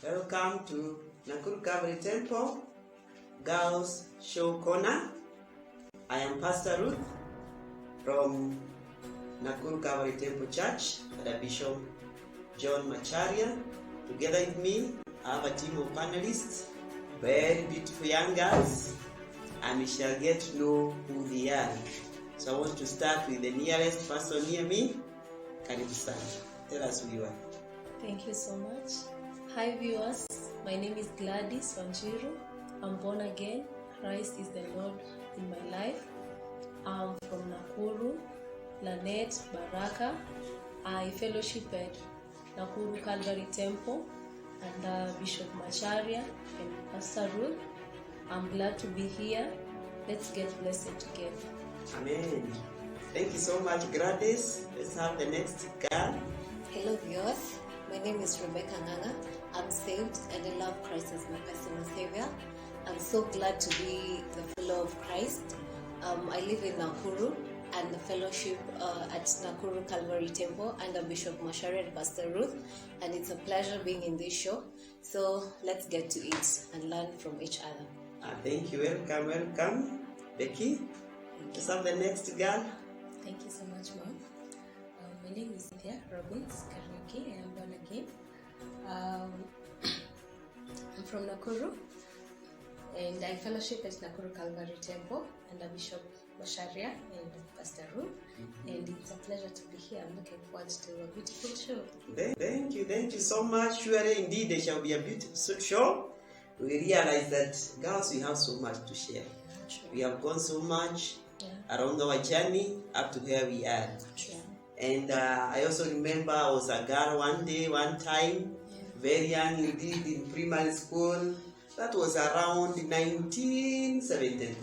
Welcome to Nakuru Calvary Temple Girls Show Corner. I am Pastor Ruth from Nakuru Calvary Temple Church, and Bishop John Macharia. Together with me, I have a team of panelists, very beautiful young girls, and we shall get to know who they are. So I want to start with the nearest person near me. Karibu sana. Tell us who you are. Thank you so much. Hi viewers, my name is Gladys Wanjiru. I'm born again. Christ is the Lord in my life. I'm from Nakuru, Lanet, Baraka. I fellowship at Nakuru Calvary Temple and Bishop Macharia and Pastor Ruth. I'm glad to be here. Let's get blessed together. Amen. Thank you so much, Gladys. Let's have the next girl. Hello viewers, my name is Rebecca Nganga. I'm saved and I love Christ as my personal savior. I'm so glad to be the follower of Christ. I live in Nakuru and the fellowship at Nakuru Calvary Temple under Bishop Macharia and Pastor Ruth, and it's a pleasure being in this show. So let's get to it and learn from each other. Thank you. Welcome. Becky, let's have the next girl. Thank you so much, Mom. My name is Cynthia Robbins Kariuki. I am born again. I'm from Nakuru, and I fellowship at Nakuru Calvary Temple under Bishop Macharia and Pastor Ruth. And it's a pleasure to be here. I'm looking forward to a beautiful show. Thank you so much. Surely, indeed, there shall be a beautiful show. We realize that, girls, we have so much to share. We have gone so much around our journey up to where we are. And I also remember I was a girl one time, very young indeed, in primary school. That was around 1973.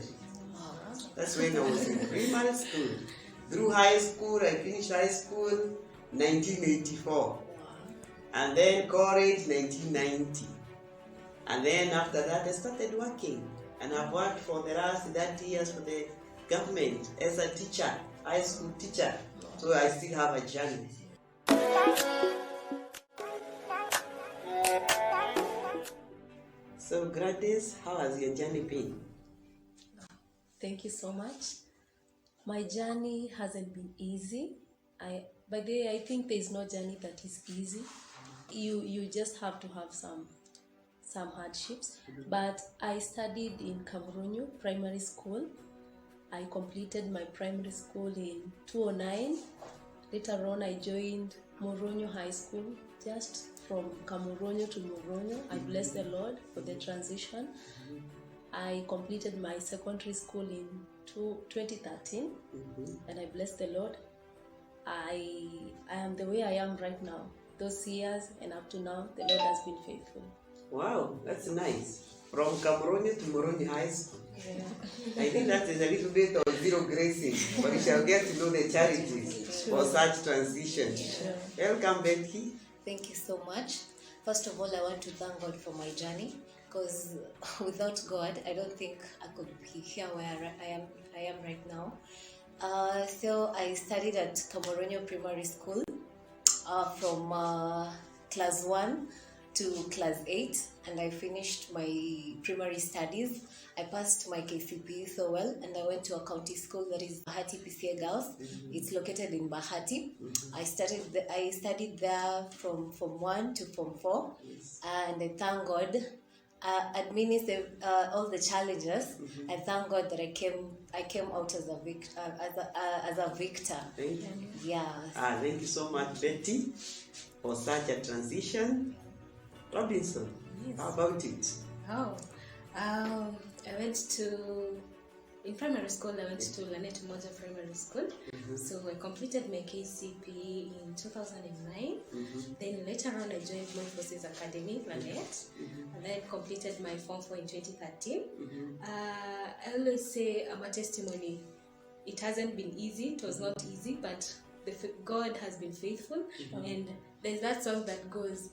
That's when I was in primary school. Through high school, I finished high school 1984. And then college 1990. And then after that, I started working. And I've worked for the last 30 years for the government as a teacher, high school teacher. So I still have a journey. So Gladys, how has your journey been? Thank you so much. My journey hasn't been easy. By the way, I think there's no journey that is easy. You just have to have some hardships. But I studied in Kamuronyo Primary School. I completed my primary school in 2009. Later on, I joined Moronyo High School, just from Kamuronyo to Moronyo. I bless the Lord for the transition. I completed my secondary school in 2013, and I bless the Lord. I am the way I am right now. Those years and up to now, the Lord has been faithful. Wow, that's nice. From Kamuronyo to Moronyo High School. Yeah. I think that is a little bit of zero grazing, but we shall get to know the charities for such transition. Welcome, Becky. Thank you so much. First of all, I want to thank God for my journey, because without God, I don't think I could be here where I am right now. So I studied at Kamuronyo Primary School from class 1 to class 8, and I finished my primary studies. I passed my KCPE so well, and I went to a county school that is Bahati PCA Girls. It's located in Bahati. I studied there from Form 1 to Form 4, and I thank God. Amidst all the challenges, I thank God that I came out as a victor. Thank you. Yeah. Thank you so much, Betty, for such a transition. Robinson, how about it? I went to, in primary school, I went to Lanet Moja Primary School. So I completed my KCPE in 2009. Then later on, I joined Joint Forces Academy, Lanet, and then completed my Form 4 in 2013. I always say I'm a testimony. It hasn't been easy. It was not easy, but God has been faithful. And there's that song that goes,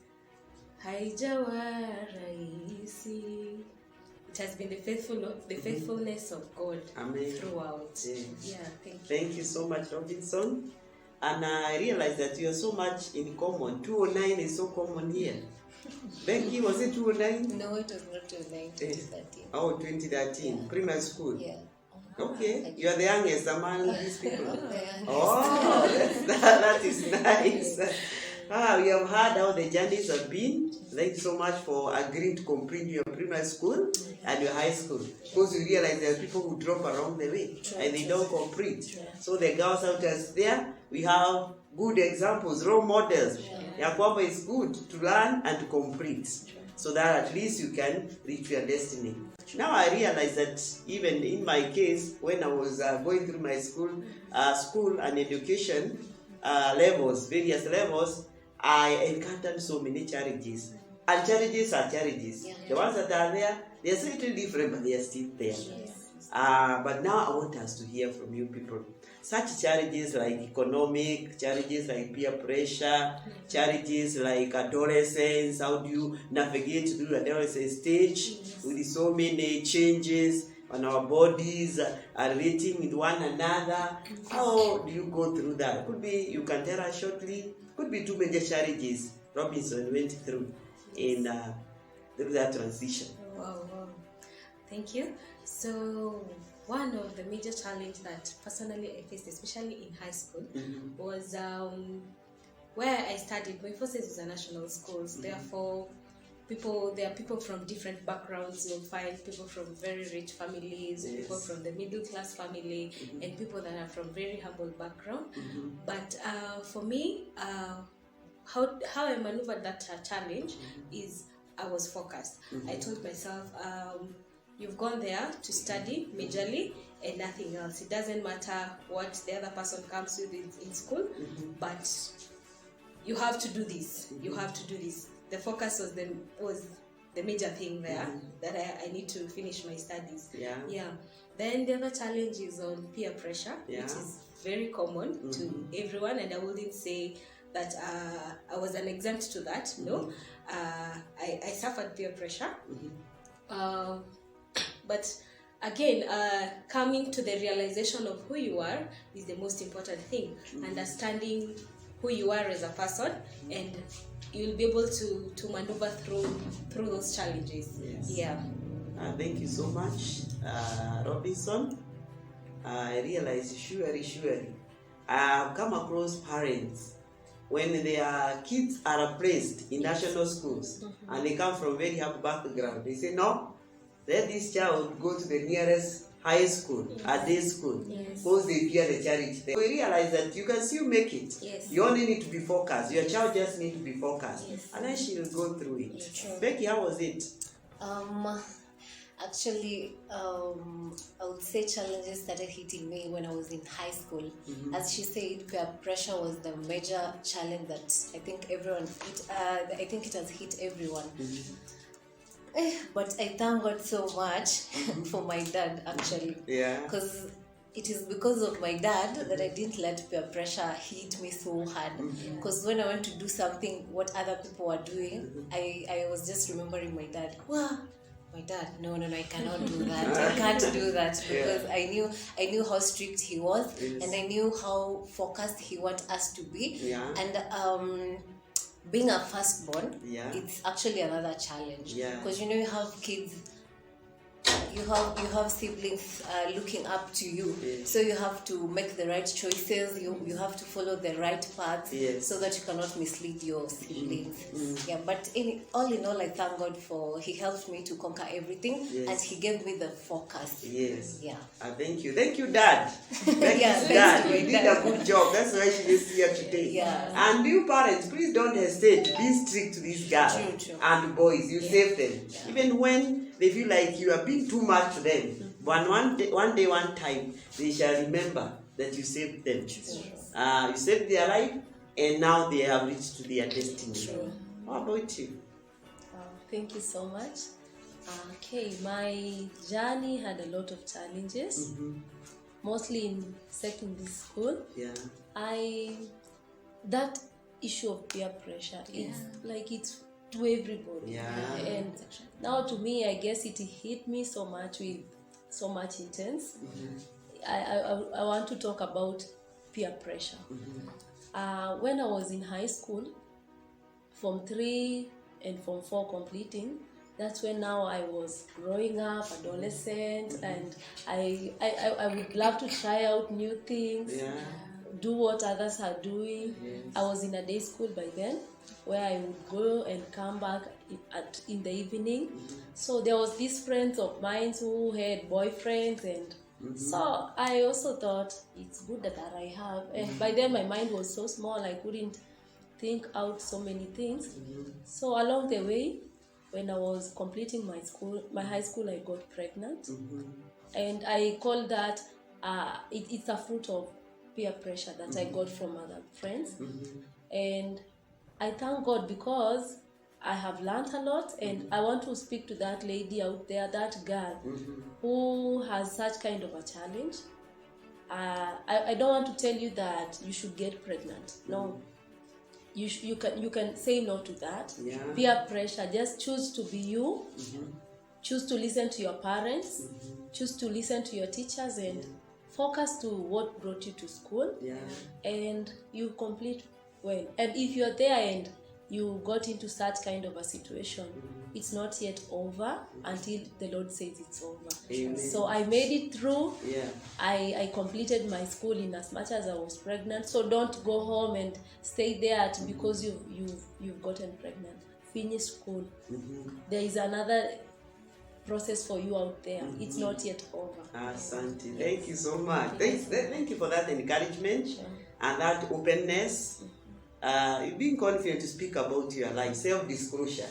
Haijawa Raisi. It has been the faithfulness of God throughout. Yes. Thank you. Thank you so much, Robinson. And I realize that you are so much in common. 209 is so common here. Becky, was it 2009? No, it was not 2009, 2013. Oh, 2013, Yeah. primary school. Yeah. Okay, you are the youngest among these people. Yeah. Oh, that is nice. We have heard how the journeys have been. Thank you so much for agreeing to complete your primary school and your high school. Because you realize there are people who drop along the way and they don't complete. So the girls out there, we have good examples, role models. Yeah, kwamba is good to learn and to complete. So that at least you can reach your destiny. Now I realize that even in my case, when I was going through my school and education levels, various levels, I encountered so many challenges. And challenges are challenges. Yeah. The ones that are there, they're slightly different, but they are still there. But now I want us to hear from you people. Such challenges like economic, challenges like peer pressure, challenges like adolescence, how do you navigate through the adolescent stage with so many changes on our bodies, relating with one another? How do you go through that? Could be, you can tell us shortly, could be two major challenges Robinson went through in through that transition. Wow. Thank you. So one of the major challenges that personally I faced, especially in high school, was where I studied. My first is a national school. Therefore, there are people from different backgrounds. You'll find people from very rich families, people from the middle class family, and people that are from very humble background. But for me, how I maneuvered that challenge is I was focused. I told myself, you've gone there to study majorly and nothing else. It doesn't matter what the other person comes with in school, but you have to do this. You have to do this. The focus was the major thing there, that I need to finish my studies. Yeah. Then the other challenge is on peer pressure, which is very common to everyone, and I wouldn't say that I was an exempt to that. No, I suffered peer pressure. But again, coming to the realization of who you are is the most important thing. Understanding who you are as a person, and you'll be able to maneuver through those challenges. Thank you so much, Robinson. I realize surely I've come across parents when their kids are placed in national schools and they come from very humble background. They say, no, let this child go to the nearest high school, a day school, because they fear the charity. We realize that you can still make it. You only need to be focused. Your child just needs to be focused, and then she will go through it. Becky, how was it? Actually, I would say challenges started hitting me when I was in high school. As she said, peer pressure was the major challenge that I think I think it has hit everyone. But I thank God so much for my dad, actually. Because it is because of my dad that I didn't let peer pressure hit me so hard. Because when I went to do something what other people were doing, I was just remembering my dad. Wow, my dad, no, I cannot do that. I can't do that, because I knew how strict he was, and I knew how focused he wanted us to be. And being a firstborn, it's actually another challenge, because you have kids, you have siblings looking up to you, so you have to make the right choices. You have to follow the right path, so that you cannot mislead your siblings. But all in all, I thank God he helped me to conquer everything, and he gave me the focus. Thank you, Dad. Dad, you did a good job. That's why she is here today. And you parents, please don't hesitate to be strict to these girls and boys. You save them, even when they feel like you are being too much to them. But one day, one time, they shall remember that you saved them. You saved their life, and now they have reached to their destiny. How about you? Thank you so much. Okay, my journey had a lot of challenges, mostly in secondary school. That issue of peer pressure, it's to everybody. And now to me, I guess it hit me so much with so much intense. I want to talk about peer pressure. When I was in high school, Form 3 and Form 4 completing, that's when now I was growing up, adolescent, and I would love to try out new things, do what others are doing. I was in a day school by then, where I would go and come back in the evening. So there was these friends of mine who had boyfriends, and so I also thought it's good that I have. And by then my mind was so small, I couldn't think out so many things. So along the way, when I was completing my high school, I got pregnant, and I call that it's a fruit of peer pressure that I got from other friends. And I thank God because I have learned a lot, and I want to speak to that lady out there, that girl who has such kind of a challenge. I don't want to tell you that you should get pregnant. No. You can say no to that. Peer pressure. Just choose to be you. Choose to listen to your parents. Choose to listen to your teachers, and focus to what brought you to school. And you complete well. And if you're there and you got into such kind of a situation, it's not yet over until the Lord says it's over. Amen. So I made it through. I completed my school in as much as I was pregnant. So don't go home and stay there because you've gotten pregnant. Finish school. There is another process for you out there. It's not yet over. Asante. Thank you so much. Thank you for that encouragement and that openness. You've been confident to speak about your life, self-disclosure.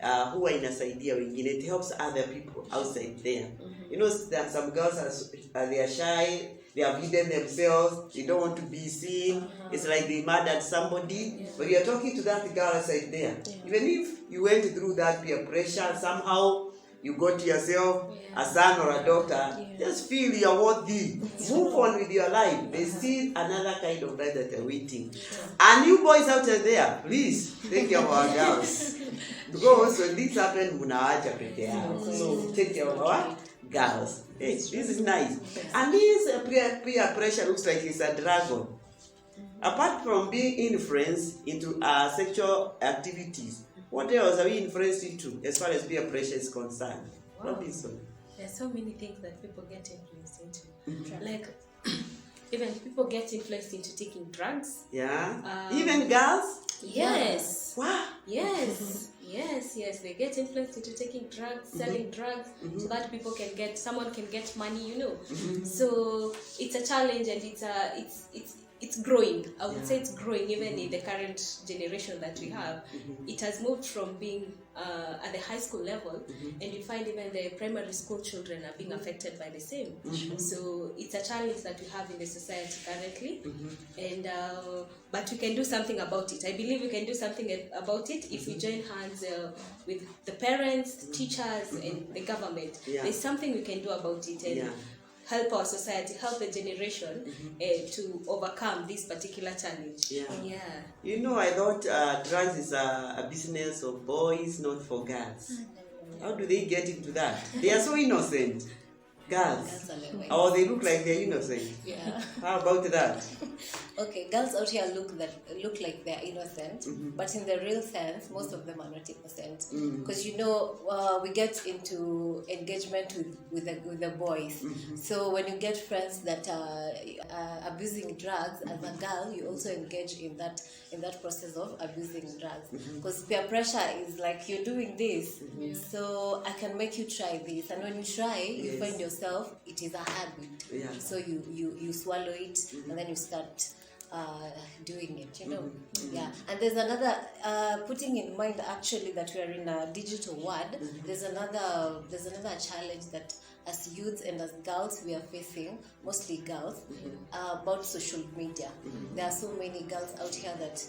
Huwa inasaidia wengine. It helps other people outside there. You know that some girls they are shy, they have hidden themselves, they don't want to be seen. It's like they murdered somebody. But you're talking to that girl outside there. Even if you went through that peer pressure, somehow you got yourself a son or a daughter, just feel you're worthy. Move on with your life. There's still another kind of life that are waiting. And you boys out there, please take care of our girls. Because when this happens, munawacha peke yao. So take care of our girls. Hey, this is nice. And this peer pressure looks like it's a dragon. Apart from being influenced into sexual activities, what else are we influenced into as far as peer pressure is concerned? Robinson. There's so many things that people get influenced into. Like, even people get influenced into taking drugs. Even girls? Yes. Wow. Yes. Yes. They get influenced into taking drugs, selling drugs, so that someone can get money, you know. So it's a challenge, and it's growing. I would say it's growing even in the current generation that we have. It has moved from being at the high school level, and you find even the primary school children are being affected by the same. So it's a challenge that we have in the society currently, and but we can do something about it. I believe we can do something about it if we join hands with the parents, teachers, and the government. There's something we can do about it, and help our society, help the generation to overcome this particular challenge. You know, I thought drugs is a business of boys, not for girls. How do they get into that? They are so innocent. Girls. Or they look like they're innocent. How about that? Okay, girls out here look like they're innocent, but in the real sense, most of them are not innocent. Because you know, we get into engagement with the boys. So when you get friends that are abusing drugs, as a girl, you also engage in that process of abusing drugs. Because peer pressure is like, you're doing this, so I can make you try this, and when you try, you find yourself, it is a habit. So you swallow it, and then you start doing it, you know. And there's another putting in mind actually that we are in a digital world. There's another challenge that as youths and as girls we are facing, mostly girls, about social media. There are so many girls out here that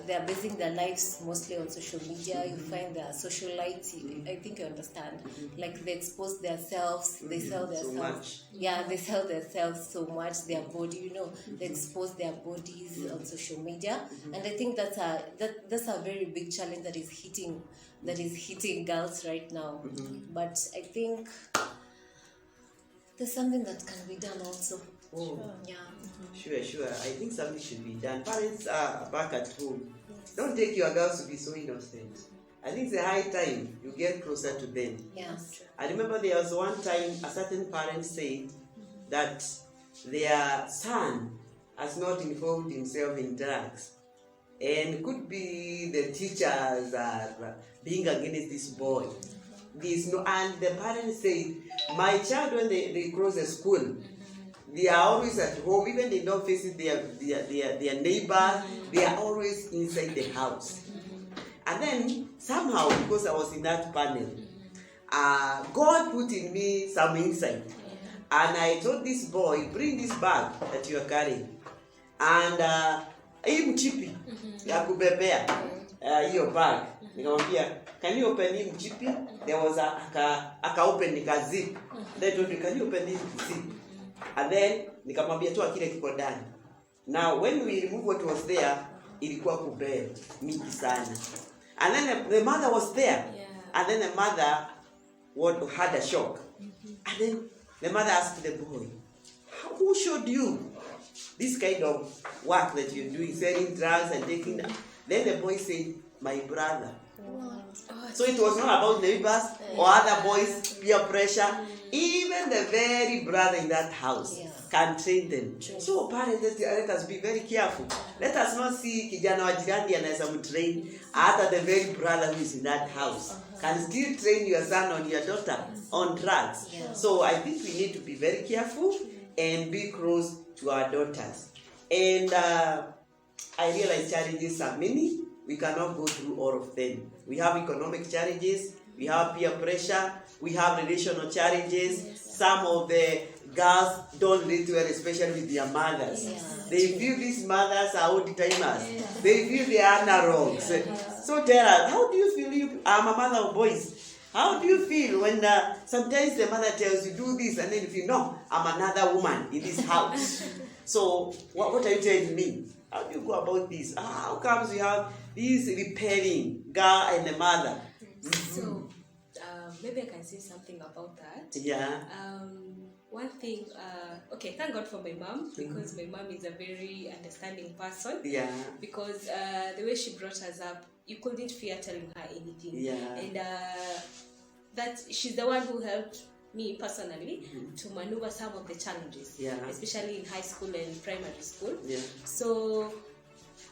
they're basing their lives mostly on social media. You find their socialites, I think you understand, like they expose themselves, they sell themselves. They sell themselves so much, their body, you know, they expose their bodies on social media. And I think that's a very big challenge that is hitting girls right now. But I think there's something that can be done also. Sure. I think something should be done. Parents are back at home. Don't take your girls to be so innocent. I think it's a high time you get closer to them. Yes. I remember there was one time a certain parent said that their son has not involved himself in drugs. And could be the teachers are being against this boy. And the parents say, my child, when they cross the school, they are always at home, even they don't visit their neighbors, they are always inside the house. And then somehow, because I was in that panel, God put in me some insight. And I told this boy, bring this bag that you are carrying. And hii mchipi ya kubebea hiyo bag, nikamwambia, can you open hii mchipi? There was aka open nikazip. Then told me, can you open this zip? And then nikamwambia toa kile kiko ndani. Now when we remove what was there, ilikuwa kubeba mingi sana. And then the mother was there. And then the mother had a shock. And then the mother asked the boy, who showed you this kind of work that you're doing, selling drugs and taking them? Then the boy said, my brother. So it was not about neighbors or other boys, peer pressure. Even the very brother in that house can train them. So parents, let us be very careful. Let us not see kijana wa jirani anaweza mtrain. Hata the very brother who is in that house can still train your son or your daughter on drugs. So I think we need to be very careful and be close to our daughters. And I realize challenges are many. We cannot go through all of them. We have economic challenges, we have peer pressure, we have relational challenges. Some of the girls don't relate well, especially with their mothers. They feel these mothers are old timers. They feel they are analogs. So tell us, how do you feel? I'm a mother of boys. How do you feel when sometimes the mother tells you do this and then you feel, no, I'm another woman in this house. So what are you telling me? How do you go about this? How comes you have this repairing girl and the mother? So maybe I can say something about that. Yeah. One thing, okay, thank God for my mom, because my mom is a very understanding person. Yeah. Because the way she brought us up, you couldn't fear telling her anything. Yeah. And that she's the one who helped me personally to maneuver some of the challenges, especially in high school and primary school. Yeah. So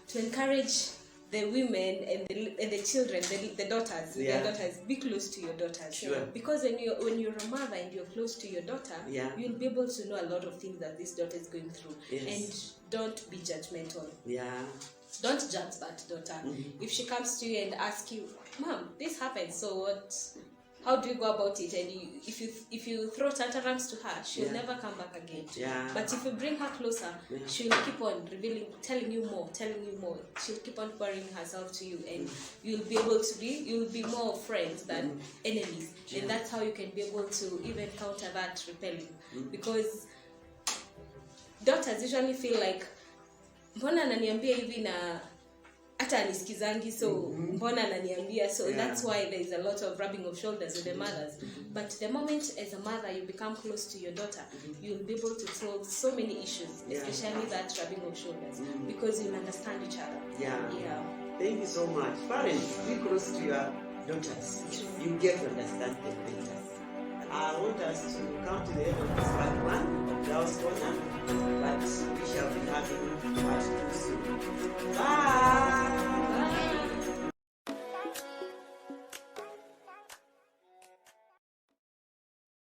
to encourage the women and the children, the daughters, their daughters, be close to your daughters. Sure. Because when you're a mother and you're close to your daughter, you'll be able to know a lot of things that this daughter is going through. And don't be judgmental. Don't judge that daughter. If she comes to you and asks you, Mom, this happened, so what? How do you go about it? And if you throw tantrums to her, she'll never come back again. But if you bring her closer, she'll keep on revealing, telling you more. She'll keep on pouring herself to you, and you'll be more friends than enemies. And that's how you can be able to even counter that repelling. Because daughters usually feel like, mbona ananiambia hivi na hata anisikizangi, so mbona ananiambia, so that's why there is a lot of rubbing of shoulders with the mothers. But the moment as a mother you become close to your daughter, you'll be able to solve so many issues, especially that rubbing of shoulders, because you'll understand each other. Thank you so much. Parents, be close to your daughters. You get to understand them better. I want us to come to the end of this part 1 of Girls Corner, but we shall be having part